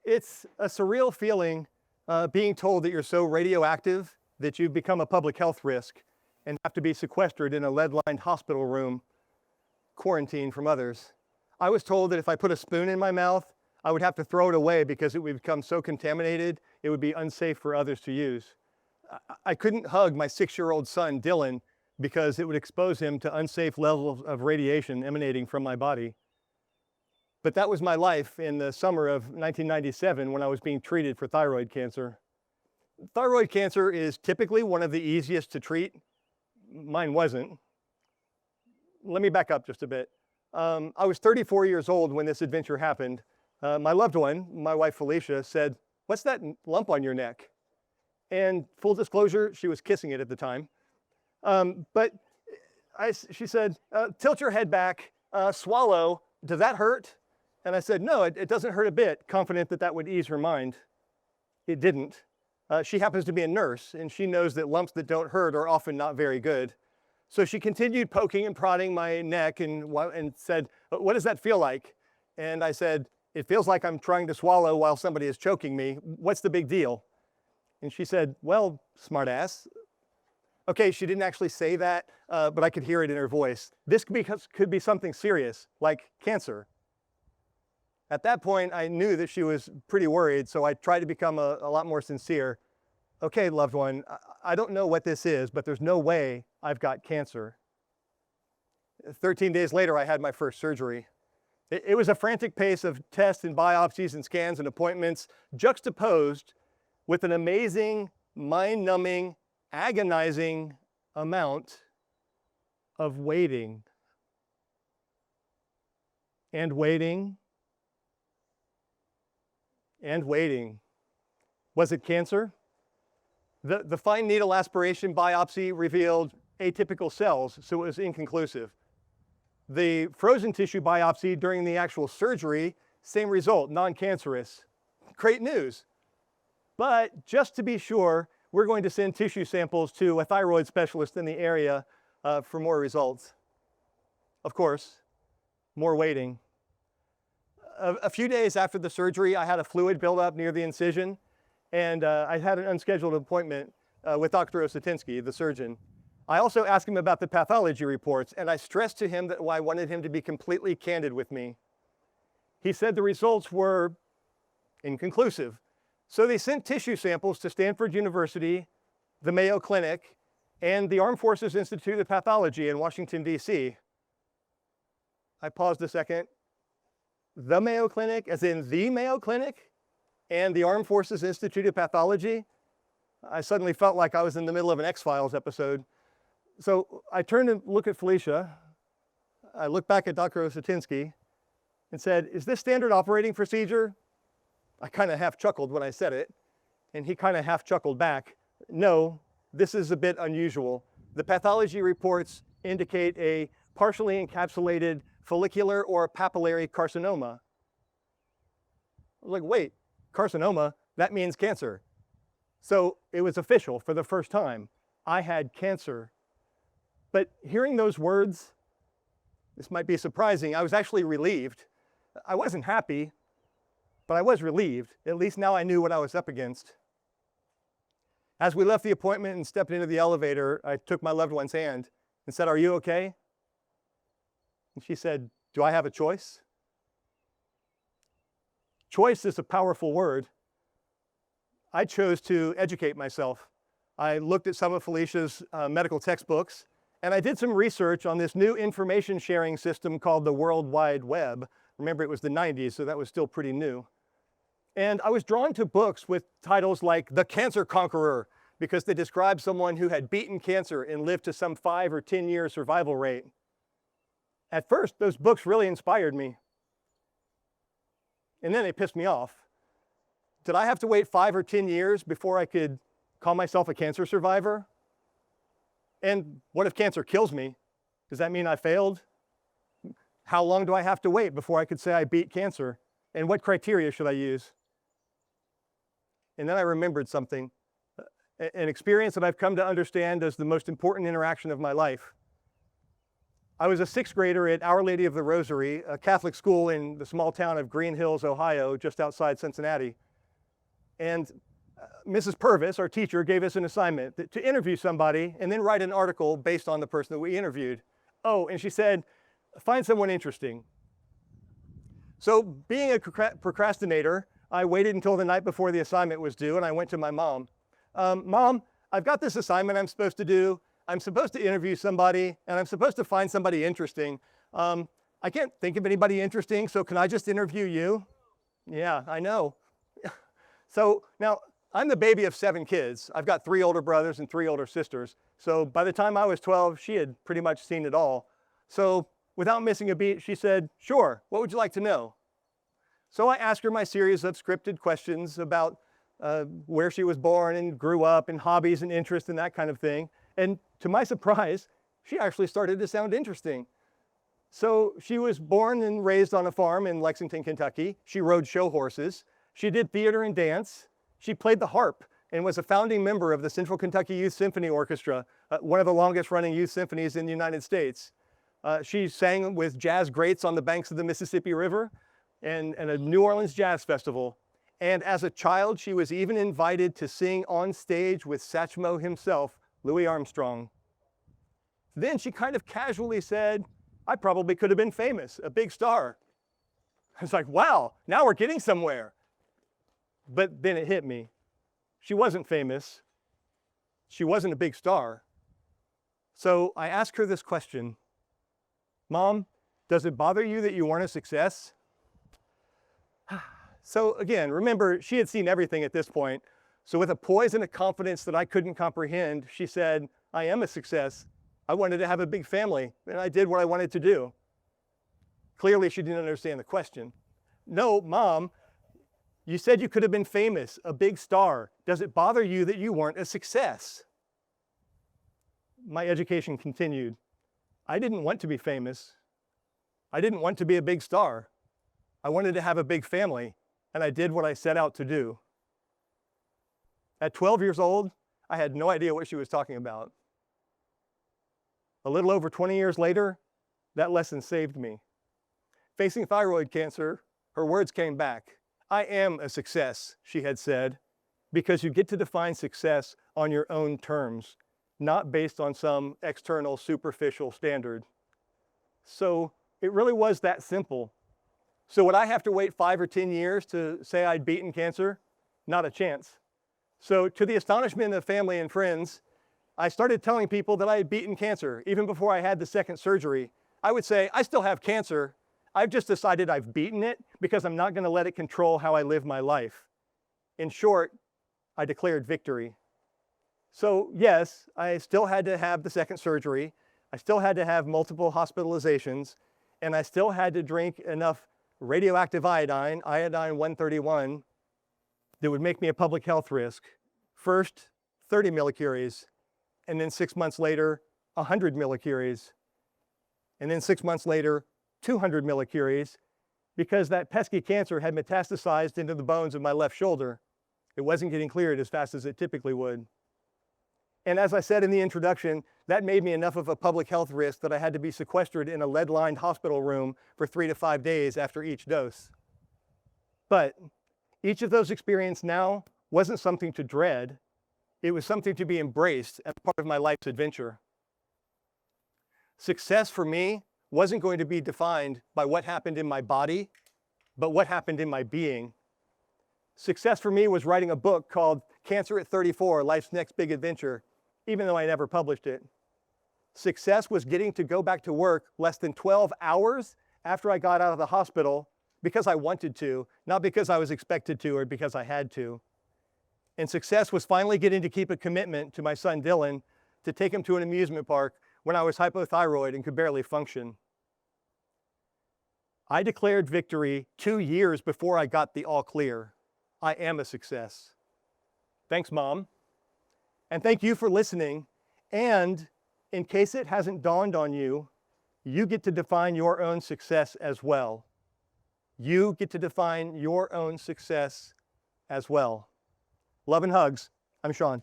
It's a surreal feeling being told that you're so radioactive that you've become a public health risk and have to be sequestered in a lead-lined hospital room, quarantined from others. I was told that if I put a spoon in my mouth, I would have to throw it away because it would become so contaminated, it would be unsafe for others to use. I couldn't hug my 6-year-old son, Dylan, because it would expose him to unsafe levels of radiation emanating from my body. But that was my life in the summer of 1997 when I was being treated for thyroid cancer. Thyroid cancer is typically one of the easiest to treat. Mine wasn't. Let me back up just a bit. I was 34 years old when this adventure happened. My loved one, my wife Felicia, said, "What's that lump on your neck?" And full disclosure, she was kissing it at the time. She said, "Tilt your head back, swallow, does that hurt?" And I said, "No, it doesn't hurt a bit," confident that that would ease her mind. It didn't. She happens to be a nurse, and she knows that lumps that don't hurt are often not very good. So she continued poking and prodding my neck and said, "What does that feel like?" And I said, "It feels like I'm trying to swallow while somebody is choking me. What's the big deal?" And she said, "Well, smartass." Okay, she didn't actually say that, but I could hear it in her voice. This could be something serious, like cancer. At that point, I knew that she was pretty worried, so I tried to become a lot more sincere. "Okay, loved one, I don't know what this is, but there's no way I've got cancer." 13 days later, I had my first surgery. It was a frantic pace of tests and biopsies and scans and appointments juxtaposed with an amazing, mind-numbing, agonizing amount of waiting. And waiting. And waiting. Was it cancer? The fine needle aspiration biopsy revealed atypical cells, so it was inconclusive. The frozen tissue biopsy during the actual surgery, same result, non-cancerous. Great news. But just to be sure, we're going to send tissue samples to a thyroid specialist in the area for more results. Of course, more waiting. A few days after the surgery, I had a fluid buildup near the incision, and I had an unscheduled appointment with Dr. Osetinsky, the surgeon. I also asked him about the pathology reports, and I stressed to him that I wanted him to be completely candid with me. He said the results were inconclusive. So they sent tissue samples to Stanford University, the Mayo Clinic, and the Armed Forces Institute of Pathology in Washington, D.C. I paused a second. The Mayo Clinic, as in the Mayo Clinic, and the Armed Forces Institute of Pathology? I suddenly felt like I was in the middle of an X-Files episode. So I turned to look at Felicia. I looked back at Dr. Osetinsky and said, "Is this standard operating procedure?" I kind of half chuckled when I said it, and he kind of half chuckled back. "No, this is a bit unusual. The pathology reports indicate a partially encapsulated follicular or papillary carcinoma." I was like, wait, carcinoma? That means cancer. So it was official for the first time. I had cancer. But hearing those words, this might be surprising, I was actually relieved. I wasn't happy, but I was relieved. At least now I knew what I was up against. As we left the appointment and stepped into the elevator, I took my loved one's hand and said, "Are you okay?" And she said, "Do I have a choice?" Choice is a powerful word. I chose to educate myself. I looked at some of Felicia's medical textbooks, and I did some research on this new information sharing system called the World Wide Web. Remember, it was the 90s, so that was still pretty new. And I was drawn to books with titles like The Cancer Conqueror, because they described someone who had beaten cancer and lived to some 5 or 10-year survival rate. At first, those books really inspired me. And then they pissed me off. Did I have to wait 5 or 10 years before I could call myself a cancer survivor? And what if cancer kills me? Does that mean I failed? How long do I have to wait before I could say I beat cancer? And what criteria should I use? And then I remembered something, an experience that I've come to understand as the most important interaction of my life. I was a sixth grader at Our Lady of the Rosary, a Catholic school in the small town of Green Hills, Ohio, just outside Cincinnati. And Mrs. Purvis, our teacher, gave us an assignment to interview somebody and then write an article based on the person that we interviewed. Oh, and she said, find someone interesting. So being a procrastinator, I waited until the night before the assignment was due and I went to my mom. Mom, I've got this assignment I'm supposed to do. I'm supposed to interview somebody and I'm supposed to find somebody interesting. I can't think of anybody interesting, so can I just interview you? Yeah, I know. So now I'm the baby of 7 kids. I've got 3 older brothers and 3 older sisters. So by the time I was 12, she had pretty much seen it all. So without missing a beat, she said, sure, what would you like to know? So I asked her my series of scripted questions about where she was born and grew up and hobbies and interests and that kind of thing. And to my surprise, she actually started to sound interesting. So she was born and raised on a farm in Lexington, Kentucky. She rode show horses. She did theater and dance. She played the harp and was a founding member of the Central Kentucky Youth Symphony Orchestra, one of the longest running youth symphonies in the United States. She sang with jazz greats on the banks of the Mississippi River and a New Orleans Jazz Festival. And as a child, she was even invited to sing on stage with Satchmo himself, Louis Armstrong. Then she kind of casually said, I probably could have been famous, a big star. I was like, wow, now we're getting somewhere. But then it hit me. She wasn't famous. She wasn't a big star. So I asked her this question, Mom, does it bother you that you weren't a success? So again, remember, she had seen everything at this point. So with a poise and a confidence that I couldn't comprehend, she said, I am a success. I wanted to have a big family, and I did what I wanted to do. Clearly, she didn't understand the question. No, Mom, you said you could have been famous, a big star. Does it bother you that you weren't a success? My education continued. I didn't want to be famous. I didn't want to be a big star. I wanted to have a big family, and I did what I set out to do. At 12 years old, I had no idea what she was talking about. A little over 20 years later, that lesson saved me. Facing thyroid cancer, her words came back. I am a success, she had said, because you get to define success on your own terms, not based on some external superficial standard. So it really was that simple. So would I have to wait 5 or 10 years to say I'd beaten cancer? Not a chance. So to the astonishment of family and friends, I started telling people that I had beaten cancer even before I had the second surgery. I would say, I still have cancer. I've just decided I've beaten it because I'm not going to let it control how I live my life. In short, I declared victory. So yes, I still had to have the second surgery. I still had to have multiple hospitalizations, and I still had to drink enough radioactive iodine, iodine 131, that would make me a public health risk. First, 30 millicuries, and then 6 months later, 100 millicuries, and then 6 months later, 200 millicuries, because that pesky cancer had metastasized into the bones of my left shoulder. It wasn't getting cleared as fast as it typically would. And as I said in the introduction, that made me enough of a public health risk that I had to be sequestered in a lead-lined hospital room for 3 to 5 days after each dose. But each of those experiences now wasn't something to dread. It was something to be embraced as part of my life's adventure. Success for me wasn't going to be defined by what happened in my body, but what happened in my being. Success for me was writing a book called Cancer at 34, Life's Next Big Adventure, even though I never published it. Success was getting to go back to work less than 12 hours after I got out of the hospital because I wanted to, not because I was expected to or because I had to. And success was finally getting to keep a commitment to my son Dylan to take him to an amusement park when I was hypothyroid and could barely function. I declared victory 2 years before I got the all clear. I am a success. Thanks, Mom. And thank you for listening. And in case it hasn't dawned on you, you get to define your own success as well. You get to define your own success as well. Love and hugs. I'm Shawn.